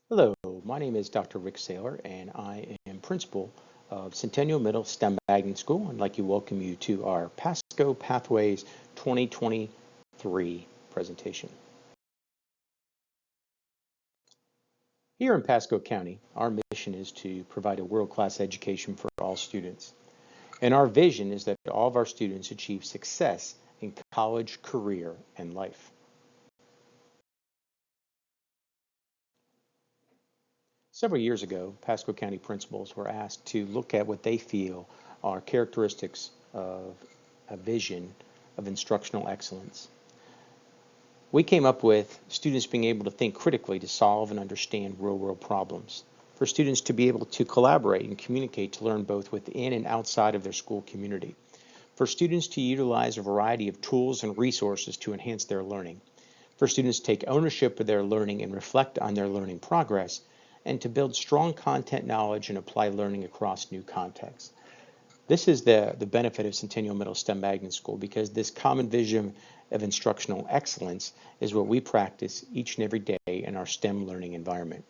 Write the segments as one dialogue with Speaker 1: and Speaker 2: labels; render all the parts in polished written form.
Speaker 1: Hello, my name is Dr. Rick Saylor, and I am principal of Centennial Middle STEM Magnet School. I'd like to welcome you to our Pasco Pathways 2023 presentation. Here in Pasco County, our mission is to provide a world-class education for all students. And our vision is that all of our students achieve success in college, career, and life. Several years ago, Pasco County principals were asked to look at what they feel are characteristics of a vision of instructional excellence. We came up with students being able to think critically to solve and understand real-world problems, for students to be able to collaborate and communicate to learn both within and outside of their school community, for students to utilize a variety of tools and resources to enhance their learning, for students to take ownership of their learning and reflect on their learning progress, and to build strong content knowledge and apply learning across new contexts. This is the benefit of Centennial Middle STEM Magnet School, because this common vision of instructional excellence is what we practice each and every day in our STEM learning environment.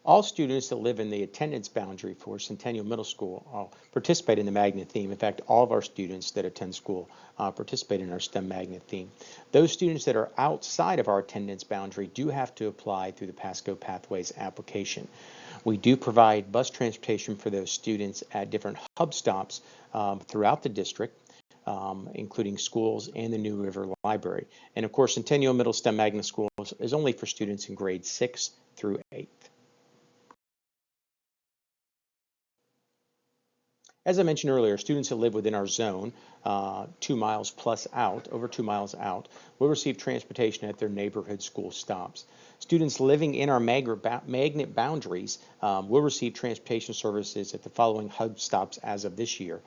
Speaker 1: All students that live in the attendance boundary for Centennial Middle School participate in the magnet theme. In fact, all of our students that attend school participate in our STEM magnet theme. Those students that are outside of our attendance boundary do have to apply through the Pasco Pathways application. We do provide bus transportation for those students at different hub stops throughout the district, including schools and the New River Library. And of course, Centennial Middle STEM Magnet School is only for students in grades 6 through 8. As I mentioned earlier, students that live within our zone, 2 miles plus out, over 2 miles out, will receive transportation at their neighborhood school stops. Students living in our magnet boundaries will receive transportation services at the following hub stops as of this year: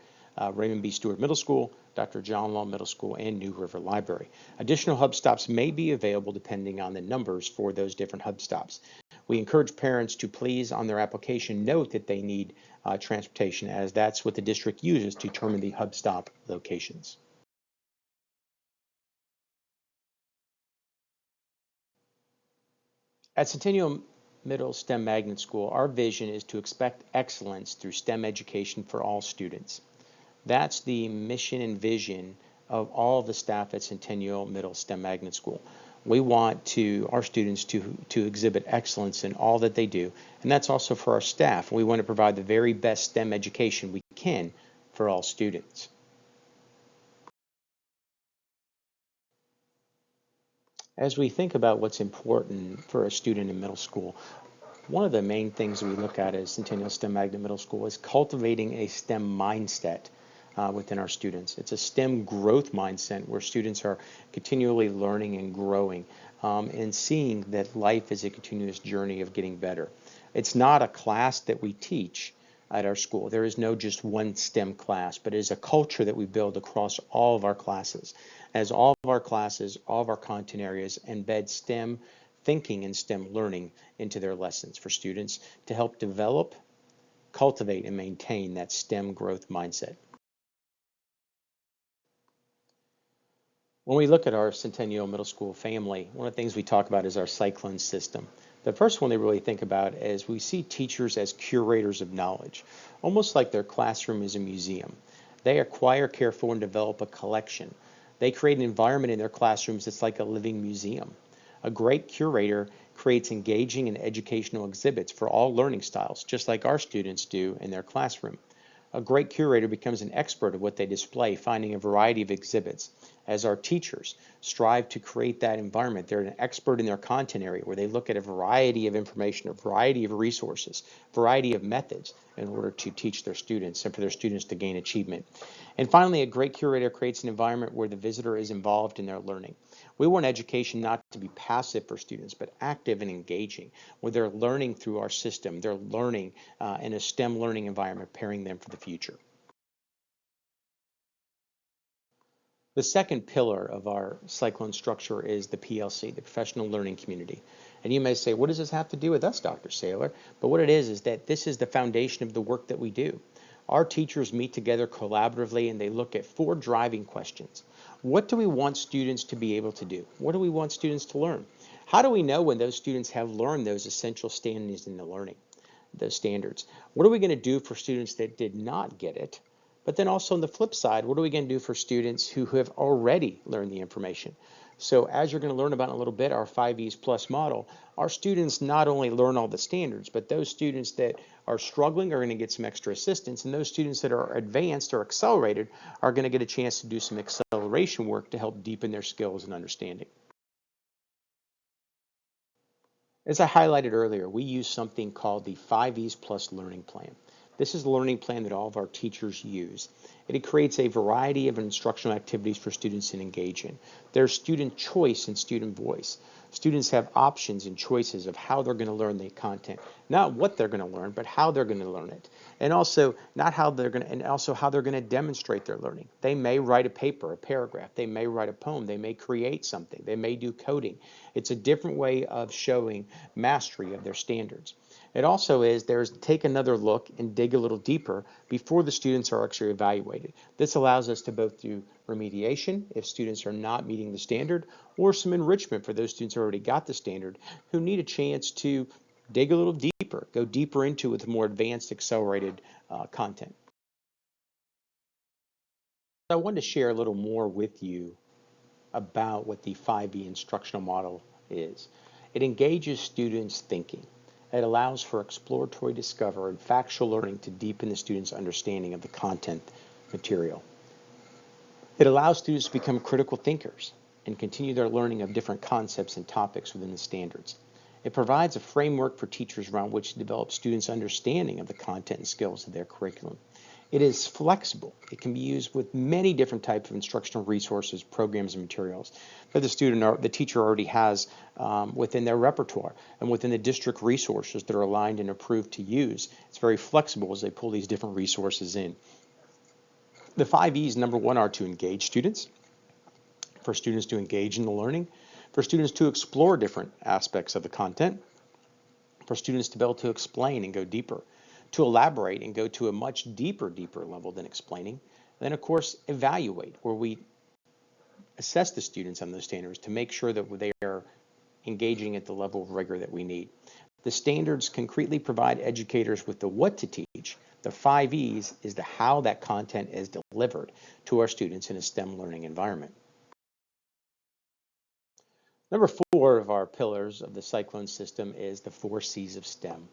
Speaker 1: Raymond B. Stewart Middle School, Dr. John Law Middle School, and New River Library. Additional hub stops may be available depending on the numbers for those different hub stops. We encourage parents to please, on their application, note that they need transportation, as that's what the district uses to determine the hub stop locations. At Centennial Middle STEM Magnet School, our vision is to expect excellence through STEM education for all students. That's the mission and vision of all the staff at Centennial Middle STEM Magnet School. We want our students to exhibit excellence in all that they do, and that's also for our staff. We want to provide the very best STEM education we can for all students. As we think about what's important for a student in middle school, one of the main things we look at as Centennial STEM Magnet Middle School is cultivating a STEM mindset within our students. It's a STEM growth mindset where students are continually learning and growing and seeing that life is a continuous journey of getting better. It's not a class that we teach at our school. There is no just one STEM class, but it is a culture that we build across all of our classes. As all of our classes, all of our content areas embed STEM thinking and STEM learning into their lessons for students to help develop, cultivate, and maintain that STEM growth mindset. When we look at our Centennial Middle School family, one of the things we talk about is our cyclone system. The first one they really think about is we see teachers as curators of knowledge, almost like their classroom is a museum. They acquire, care for, and develop a collection. They create an environment in their classrooms that's like a living museum. A great curator creates engaging and educational exhibits for all learning styles, just like our students do in their classroom. A great curator becomes an expert of what they display, finding a variety of exhibits. As our teachers strive to create that environment, they're an expert in their content area where they look at a variety of information, a variety of resources, variety of methods in order to teach their students and for their students to gain achievement. And finally, a great curator creates an environment where the visitor is involved in their learning. We want education not to be passive for students, but active and engaging, where they're learning through our system. They're learning in a STEM learning environment, preparing them for the future. The second pillar of our cyclone structure is the PLC, the Professional Learning Community. And you may say, what does this have to do with us, Dr. Saylor? But what it is that this is the foundation of the work that we do. Our teachers meet together collaboratively and they look at 4 driving questions. What do we want students to be able to do? What do we want students to learn? How do we know when those students have learned those essential standards in the learning, those standards? What are we going to do for students that did not get it? But then also on the flip side, what are we going to do for students who have already learned the information? So as you're going to learn about in a little bit, our 5Es plus model, our students not only learn all the standards, but those students that are struggling are going to get some extra assistance, and those students that are advanced or accelerated are going to get a chance to do some acceleration work to help deepen their skills and understanding. As I highlighted earlier, we use something called the 5Es Plus Learning Plan. This is the learning plan that all of our teachers use. It creates a variety of instructional activities for students to engage in. There's student choice and student voice. Students have options and choices of how they're going to learn the content. Not what they're going to learn, but how they're going to learn it. And also not how they're going to, and also how they're going to demonstrate their learning. They may write a paper, a paragraph. They may write a poem. They may create something. They may do coding. It's a different way of showing mastery of their standards. It also is there's take another look and dig a little deeper before the students are actually evaluated. This allows us to both do remediation if students are not meeting the standard, or some enrichment for those students who already got the standard who need a chance to dig a little deeper, go deeper into it with more advanced accelerated content. I wanted to share a little more with you about what the 5E instructional model is. It engages students' thinking. It allows for exploratory discovery and factual learning to deepen the students' understanding of the content material. It allows students to become critical thinkers and continue their learning of different concepts and topics within the standards. It provides a framework for teachers around which to develop students' understanding of the content and skills of their curriculum. It is flexible. It can be used with many different types of instructional resources, programs, and materials that the teacher already has within their repertoire and within the district resources that are aligned and approved to use. It's very flexible as they pull these different resources in. The 5Es, number one, are to engage students, for students to engage in the learning, for students to explore different aspects of the content, for students to be able to explain and go deeper, to elaborate and go to a much deeper level than explaining. And then, of course, evaluate, where we assess the students on those standards to make sure that they are engaging at the level of rigor that we need. The standards concretely provide educators with the what to teach. The 5Es is the how that content is delivered to our students in a STEM learning environment. Number 4 of our pillars of the Cyclone system is the 4 C's of STEM.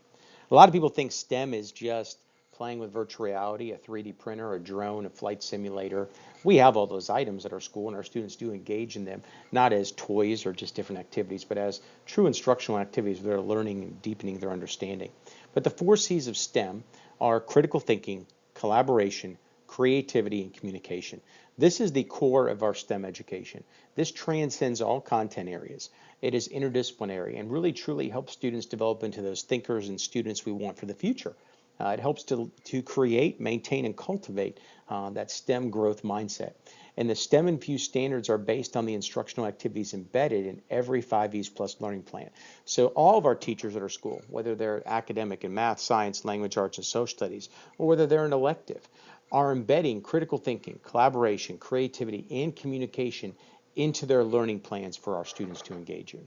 Speaker 1: A lot of people think STEM is just playing with virtual reality, a 3D printer, a drone, a flight simulator. We have all those items at our school, and our students do engage in them, not as toys or just different activities, but as true instructional activities where they're learning and deepening their understanding. But the 4 C's of STEM are critical thinking, collaboration, creativity, and communication. This is the core of our STEM education. This transcends all content areas. It is interdisciplinary and really truly helps students develop into those thinkers and students we want for the future. It helps to create, maintain, and cultivate that STEM growth mindset. And the STEM infused standards are based on the instructional activities embedded in every 5Es Plus learning plan. So all of our teachers at our school, whether they're academic in math, science, language arts, and social studies, or whether they're an elective, are embedding critical thinking, collaboration, creativity, and communication into their learning plans for our students to engage in.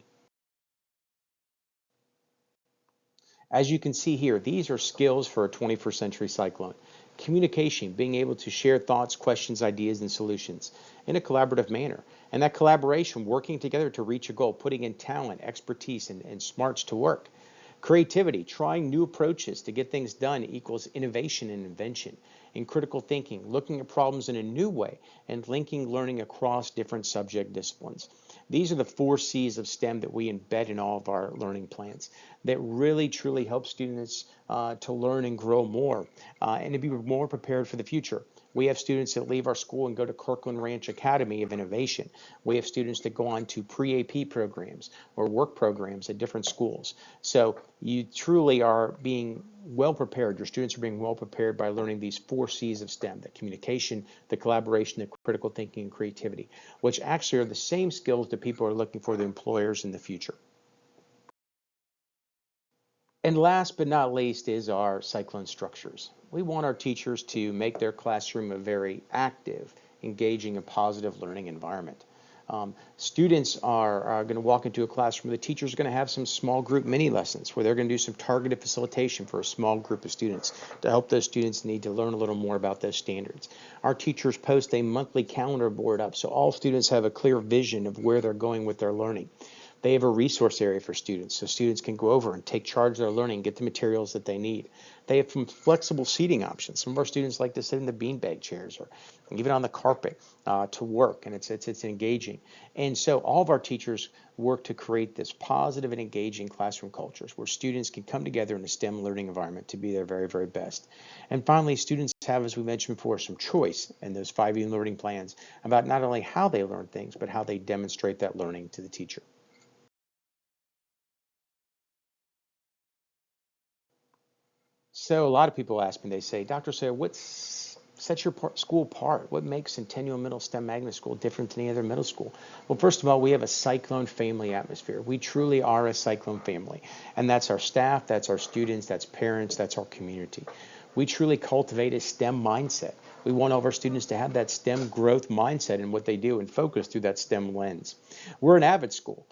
Speaker 1: As you can see here, these are skills for a 21st century cyclone. Communication, being able to share thoughts, questions, ideas, and solutions in a collaborative manner. And that collaboration, working together to reach a goal, putting in talent, expertise, and smarts to work. Creativity, trying new approaches to get things done equals innovation and invention. In critical thinking, looking at problems in a new way and linking learning across different subject disciplines. These are the 4 C's of STEM that we embed in all of our learning plans that really truly help students to learn and grow more and to be more prepared for the future. We have students that leave our school and go to Kirkland Ranch Academy of Innovation. We have students that go on to pre-AP programs or work programs at different schools. So you truly are being well prepared. Your students are being well prepared by learning these 4 C's of STEM, the communication, the collaboration, the critical thinking, and creativity, which actually are the same skills that people are looking for the employers in the future. And last but not least is our cyclone structures. We want our teachers to make their classroom a very active, engaging, and positive learning environment. Students are going to walk into a classroom. The teachers are going to have some small group mini lessons where they're going to do some targeted facilitation for a small group of students to help those students need to learn a little more about those standards. Our teachers post a monthly calendar board up so all students have a clear vision of where they're going with their learning. They have a resource area for students so students can go over and take charge of their learning, get the materials that they need. They have some flexible seating options. Some of our students like to sit in the beanbag chairs or even on the carpet to work, and it's engaging. And so all of our teachers work to create this positive and engaging classroom cultures where students can come together in a STEM learning environment to be their very, very best. And finally, students have, as we mentioned before, some choice in those 5E learning plans about not only how they learn things, but how they demonstrate that learning to the teacher. So a lot of people ask me, they say, Dr. Sayer, what sets your school apart? What makes Centennial Middle STEM Magnet School different than any other middle school? Well, first of all, we have a cyclone family atmosphere. We truly are a cyclone family. And that's our staff, that's our students, that's parents, that's our community. We truly cultivate a STEM mindset. We want all of our students to have that STEM growth mindset in what they do and focus through that STEM lens. We're an avid school.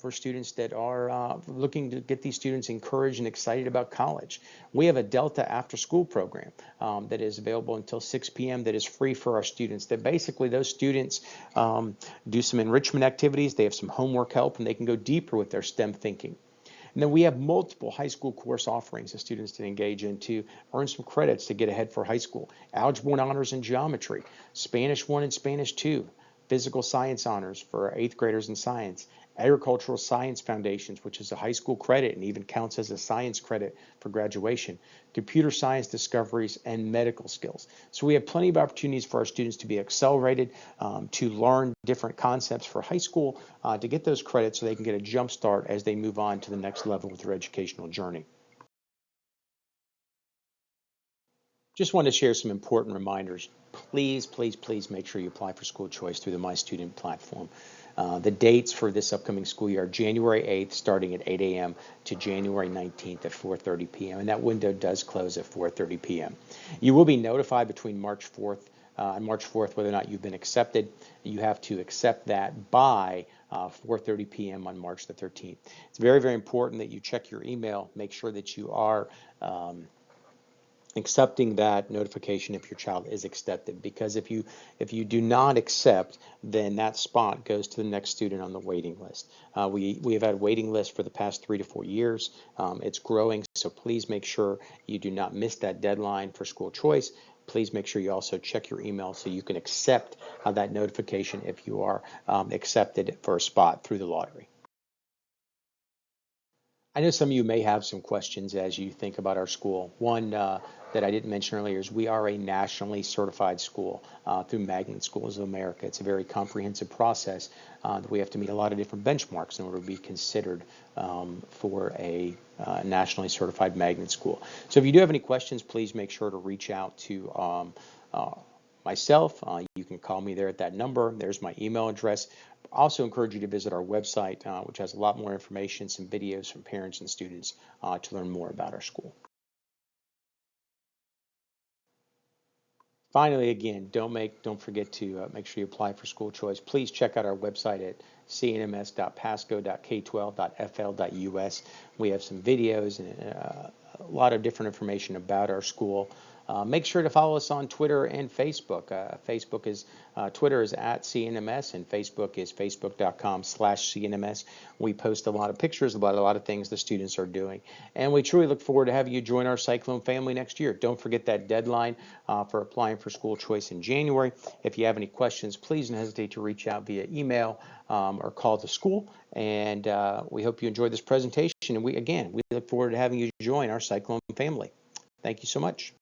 Speaker 1: For students that are looking to get these students encouraged and excited about college. We have a Delta after school program that is available until 6 p.m. that is free for our students. That basically those students do some enrichment activities, they have some homework help, and they can go deeper with their STEM thinking. And then we have multiple high school course offerings that students can engage in to earn some credits to get ahead for high school. Algebra 1 honors in geometry, Spanish 1 and Spanish 2, physical science honors for 8th graders in science, agricultural science foundations, which is a high school credit and even counts as a science credit for graduation, computer science discoveries, and medical skills. So we have plenty of opportunities for our students to be accelerated, to learn different concepts for high school, to get those credits so they can get a jump start as they move on to the next level with their educational journey. Just want to share some important reminders. Please, please, please make sure you apply for school choice through the My Student platform. The dates for this upcoming school year are January 8th starting at 8 a.m. to January 19th at 4:30 p.m. And that window does close at 4:30 p.m. You will be notified between March 4th and March 4th whether or not you've been accepted. You have to accept that by 4:30 p.m. on March the 13th. It's very, very important that you check your email, make sure that you are accepting that notification if your child is accepted, because if you do not accept, then that spot goes to the next student on the waiting list. We have had a waiting list for the past 3 to 4 years. It's growing, so please make sure you do not miss that deadline for school choice. Please make sure you also check your email so you can accept that notification if you are accepted for a spot through the lottery. I know some of you may have some questions as you think about our school. One that I didn't mention earlier is we are a nationally certified school through Magnet Schools of America. It's a very comprehensive process that we have to meet a lot of different benchmarks in order to be considered for a nationally certified magnet school. So if you do have any questions, please make sure to reach out to myself. You can call me there at that number. There's my email address. I also encourage you to visit our website, which has a lot more information, some videos from parents and students to learn more about our school. Finally, again, don't forget to make sure you apply for school choice. Please check out our website at cnms.pasco.k12.fl.us. We have some videos and a lot of different information about our school. Make sure to follow us on Twitter and Facebook. Twitter is at CNMS, and Facebook is facebook.com/CNMS. We post a lot of pictures about a lot of things the students are doing. And we truly look forward to having you join our Cyclone family next year. Don't forget that deadline for applying for school choice in January. If you have any questions, please don't hesitate to reach out via email or call the school. And we hope you enjoyed this presentation. And we look forward to having you join our Cyclone family. Thank you so much.